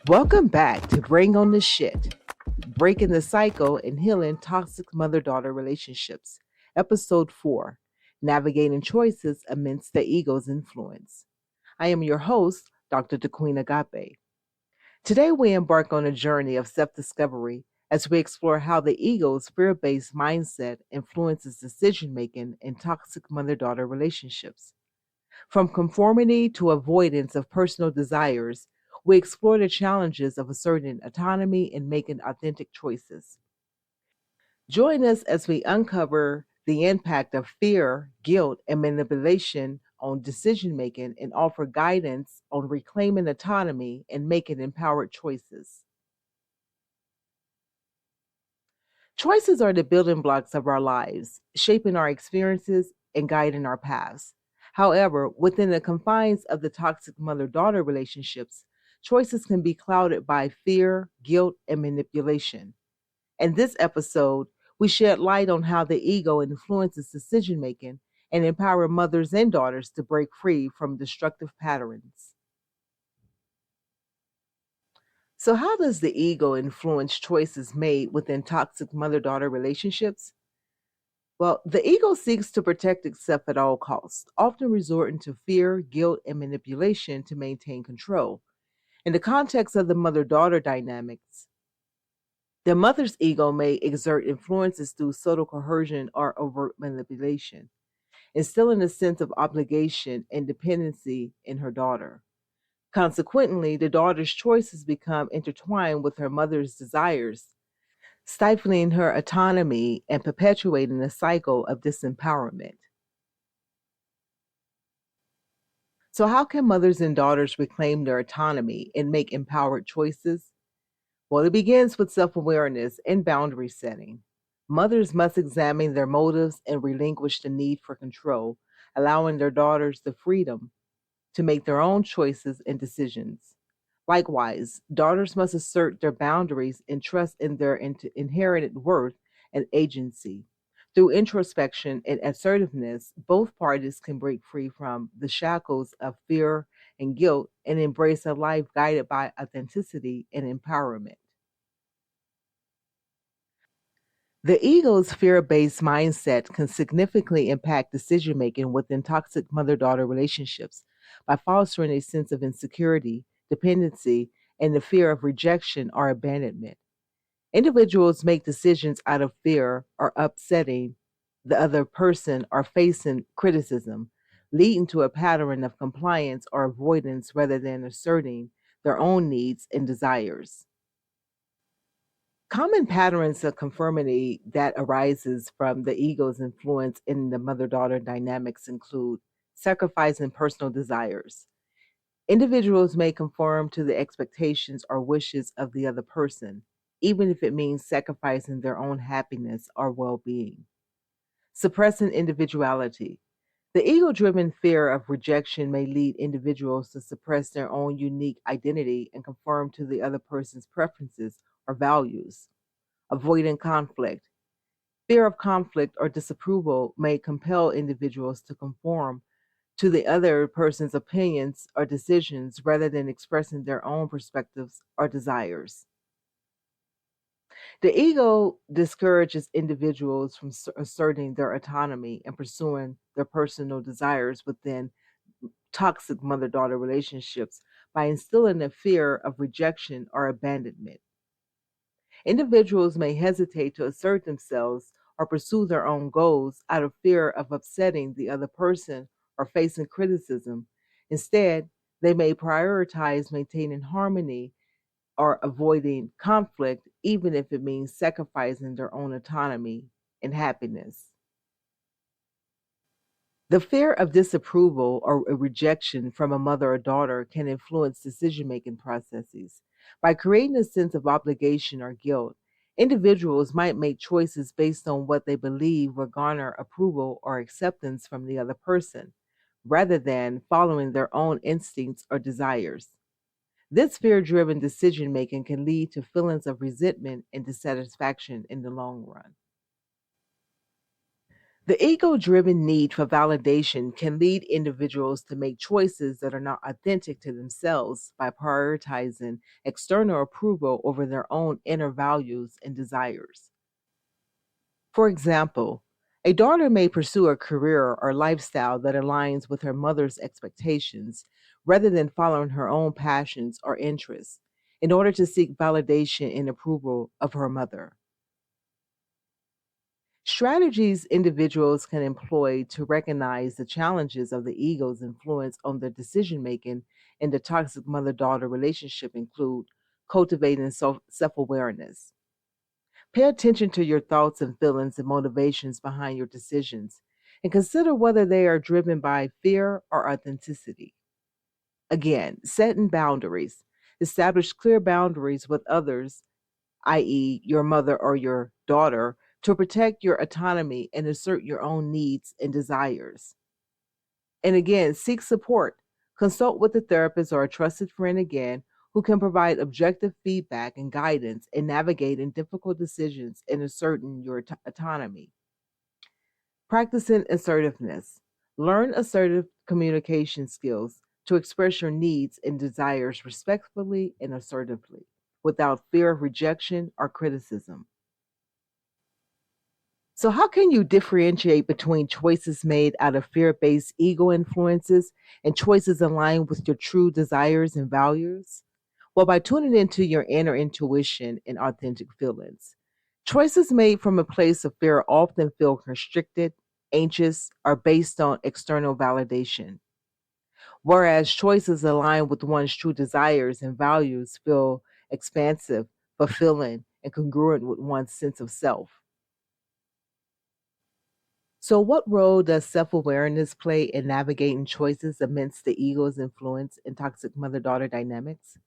Welcome back to Bring on the Shit, Breaking the Cycle and Healing Toxic Mother Daughter Relationships, Episode 4, Navigating Choices Amidst the Ego's Influence. I am your host, Dr. DeQueen Agape. Today, we embark on a journey of self discovery as we explore how the ego's fear based mindset influences decision making in toxic mother daughter relationships. From conformity to avoidance of personal desires, we explore the challenges of asserting autonomy and making authentic choices. Join us as we uncover the impact of fear, guilt, and manipulation on decision making and offer guidance on reclaiming autonomy and making empowered choices. Choices are the building blocks of our lives, shaping our experiences and guiding our paths. However, within the confines of the toxic mother daughter relationships, choices can be clouded by fear, guilt, and manipulation. In this episode, we shed light on how the ego influences decision making and empower mothers and daughters to break free from destructive patterns. So, how does the ego influence choices made within toxic mother daughter relationships? Well, the ego seeks to protect itself at all costs, often resorting to fear, guilt, and manipulation to maintain control. In the context of the mother daughter dynamics, the mother's ego may exert influences through subtle coercion or overt manipulation, instilling a sense of obligation and dependency in her daughter. Consequently, the daughter's choices become intertwined with her mother's desires, stifling her autonomy and perpetuating a cycle of disempowerment. So, how can mothers and daughters reclaim their autonomy and make empowered choices? Well, it begins with self awareness and boundary setting. Mothers must examine their motives and relinquish the need for control, allowing their daughters the freedom to make their own choices and decisions. Likewise, daughters must assert their boundaries and trust in their inherited worth and agency. Through introspection and assertiveness, both parties can break free from the shackles of fear and guilt and embrace a life guided by authenticity and empowerment. The ego's fear based mindset can significantly impact decision making within toxic mother daughter relationships by fostering a sense of insecurity, dependency, and the fear of rejection or abandonment. Individuals make decisions out of fear or upsetting the other person or facing criticism, leading to a pattern of compliance or avoidance rather than asserting their own needs and desires. Common patterns of conformity that arises from the ego's influence in the mother-daughter dynamics include sacrificing personal desires. Individuals may conform to the expectations or wishes of the other person, even if it means sacrificing their own happiness or well-being. Suppressing individuality. The ego-driven fear of rejection may lead individuals to suppress their own unique identity and conform to the other person's preferences or values. Avoiding conflict. Fear of conflict or disapproval may compel individuals to conform to the other person's opinions or decisions rather than expressing their own perspectives or desires. The ego discourages individuals from asserting their autonomy and pursuing their personal desires within toxic mother daughter relationships by instilling a fear of rejection or abandonment. Individuals may hesitate to assert themselves or pursue their own goals out of fear of upsetting the other person or facing criticism. Instead, they may prioritize maintaining harmony or avoiding conflict, even if it means sacrificing their own autonomy and happiness. The fear of disapproval or a rejection from a mother or daughter can influence decision making processes. By creating a sense of obligation or guilt, individuals might make choices based on what they believe will garner approval or acceptance from the other person, rather than following their own instincts or desires. This fear driven decision making can lead to feelings of resentment and dissatisfaction in the long run. The ego driven need for validation can lead individuals to make choices that are not authentic to themselves by prioritizing external approval over their own inner values and desires. For example, a daughter may pursue a career or lifestyle that aligns with her mother's expectations rather than following her own passions or interests in order to seek validation and approval of her mother. Strategies individuals can employ to recognize the challenges of the ego's influence on their decision making in the toxic mother daughter relationship include cultivating self awareness. Pay attention to your thoughts and feelings and motivations behind your decisions, and consider whether they are driven by fear or authenticity. Again, setting boundaries. Establish clear boundaries with others, i.e., your mother or your daughter, to protect your autonomy and assert your own needs and desires. And again, seek support. Consult with a therapist or a trusted friend again who can provide objective feedback and guidance in navigating difficult decisions and asserting your autonomy. Practicing assertiveness. Learn assertive communication skills to express your needs and desires respectfully and assertively without fear of rejection or criticism. So, how can you differentiate between choices made out of fear based ego influences and choices aligned with your true desires and values? Well, by tuning into your inner intuition and authentic feelings. Choices made from a place of fear often feel constricted, anxious, or based on external validation, whereas choices aligned with one's true desires and values feel expansive, fulfilling, and congruent with one's sense of self. So, what role does self awareness play in navigating choices amidst the ego's influence in toxic mother daughter dynamics?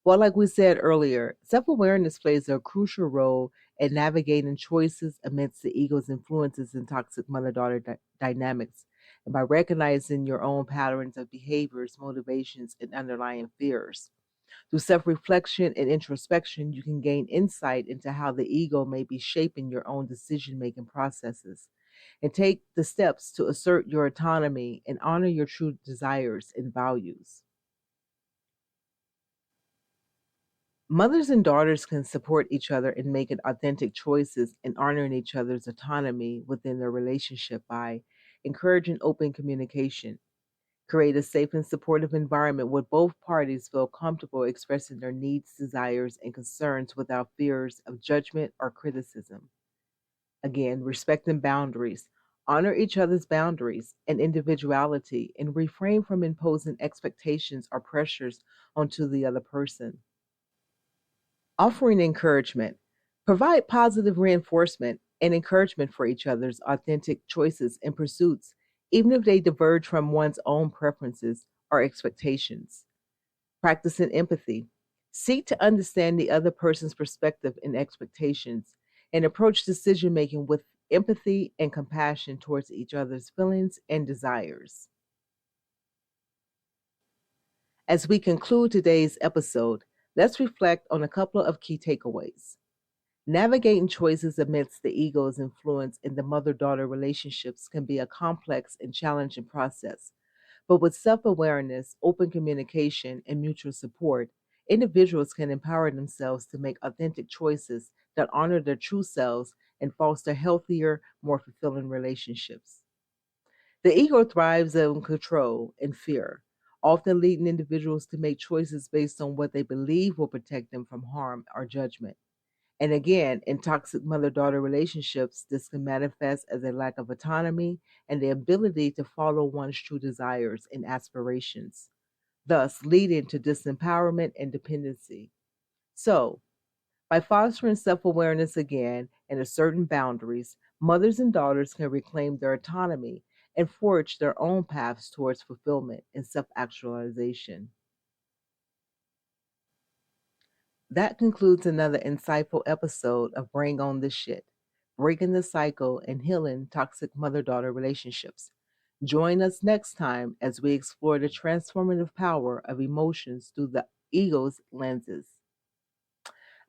Well, like we said earlier, self awareness plays a crucial role in navigating choices amidst the ego's influences in toxic mother daughter dynamics. And by recognizing your own patterns of behaviors, motivations, and underlying fears. Through self reflection and introspection, you can gain insight into how the ego may be shaping your own decision making processes and take the steps to assert your autonomy and honor your true desires and values. Mothers and daughters can support each other in making authentic choices and honoring each other's autonomy within their relationship by encouraging open communication. Create a safe and supportive environment where both parties feel comfortable expressing their needs, desires, and concerns without fears of judgment or criticism. Again, respecting boundaries. Honor each other's boundaries and individuality and refrain from imposing expectations or pressures onto the other person. Offering encouragement. Provide positive reinforcement and encouragement for each other's authentic choices and pursuits, even if they diverge from one's own preferences or expectations. Practicing empathy. Seek to understand the other person's perspective and expectations, and approach decision making with empathy and compassion towards each other's feelings and desires. As we conclude today's episode, let's reflect on a couple of key takeaways. Navigating choices amidst the ego's influence in the mother daughter relationships can be a complex and challenging process. But with self awareness, open communication, and mutual support, individuals can empower themselves to make authentic choices that honor their true selves and foster healthier, more fulfilling relationships. The ego thrives on control and fear, often leading individuals to make choices based on what they believe will protect them from harm or judgment. And again, in toxic mother daughter relationships, this can manifest as a lack of autonomy and the ability to follow one's true desires and aspirations, thus leading to disempowerment and dependency. So, by fostering self awareness again and asserting boundaries, mothers and daughters can reclaim their autonomy and forge their own paths towards fulfillment and self actualization. That concludes another insightful episode of Bring On This Shit, breaking the cycle and healing toxic mother daughter relationships. Join us next time as we explore the transformative power of emotions through the ego's lenses.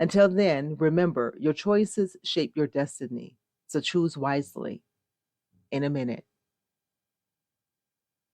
Until then, remember your choices shape your destiny, so choose wisely. in a minute.